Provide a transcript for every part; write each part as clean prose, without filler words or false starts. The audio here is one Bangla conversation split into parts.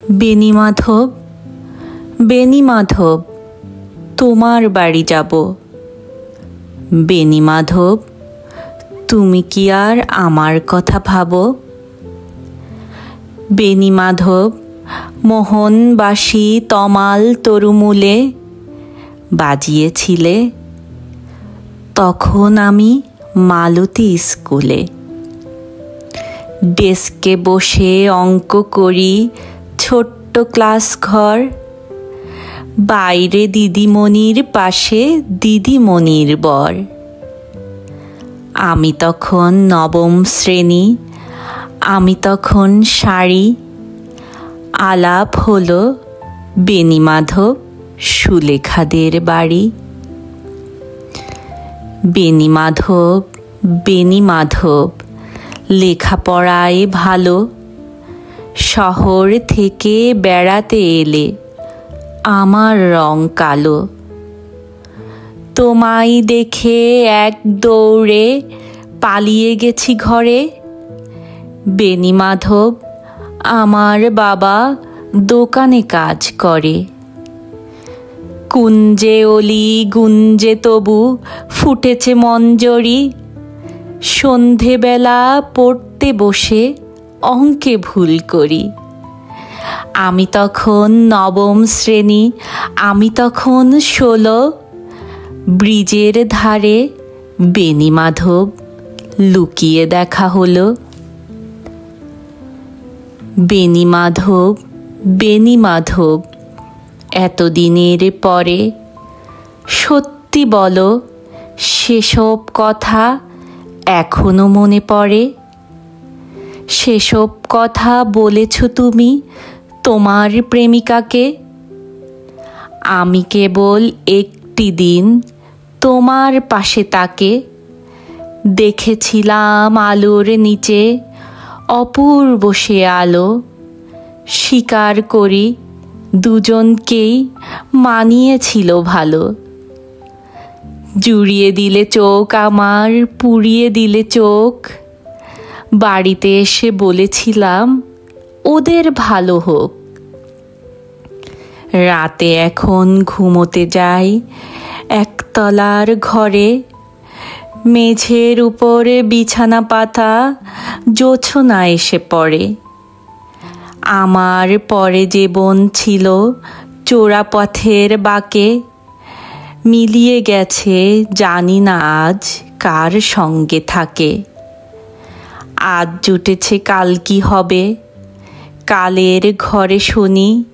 বেণীমাধব, বেণীমাধব, তোমার বাড়ি যাব। বেণীমাধব, তুমি কি আর আমার কথা ভাবো? বেণীমাধব, মোহনবাসী তমাল তরুমূলে বাজিয়েছিলে, তখন আমি মালতী স্কুলে। ডেস্কে বসে অঙ্ক করি, ছোট্ট ক্লাস ঘর, বাইরে দিদিমণির পাশে দিদিমণির বর। আমি তখন নবম শ্রেণী, আমি তখন শাড়ি, আলাপ হলো বেণীমাধব সুলেখাদের বাড়ি। বেণীমাধব, বেণীমাধব, লেখাপড়ায় ভালো, শহর থেকে বেড়াতে এলে আমার রং কালো। তোমায় দেখে এক দৌড়ে পালিয়ে গেছি ঘরে। বেণীমাধব, আমার বাবা দোকানে কাজ করে। কুঞ্জে অলি গুঞ্জে তবু ফুটেছে মঞ্জরি, সন্ধেবেলা পড়তে বসে অঙ্কে ভুল করি। আমি তখন নবম শ্রেণী, আমি তখন 16, ব্রিজের ধারে বেণীমাধব লুকিয়ে দেখা হলো। বেণীমাধব, বেণীমাধব, এতদিনের পরে সত্যি বলো, সেসব কথা এখনো মনে পড়ে? সেসব কথা বলেছ তুমি তোমার প্রেমিকাকে? আমি কেবল একটি দিন তোমার পাশে তাকে দেখেছিলাম আলোর নিচে, অপূর্ব সে আলো। স্বীকার করি দুজনকেই মানিয়েছিল ভালো। জুড়িয়ে দিলে চোখ আমার, পুড়িয়ে দিলে চোখ। বাড়িতে এসে বলেছিলাম ওদের ভালো হোক। রাতে এখন ঘুমোতে যাই একতলার ঘরে, মেঝের উপরে বিছানা পাতা, জোছনা এসে পড়ে। আমার পরে যে বোন ছিল চোরাপথের বাঁকে, মিলিয়ে গেছে জানি না আজ কার সঙ্গে থাকে। আজ জুটেছে কাল কি হবে, কালের ঘরে শুনি।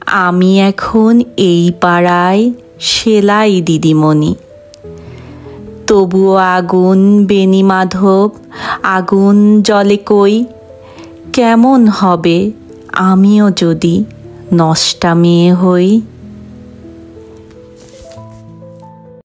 আমি এখন এই পাড়ায় সেলাই দিদিমণি। তবুও আগুন বেণীমাধব, আগুন জ্বলে কই। কেমন হবে আমিও যদি নষ্টা মেয়ে হই।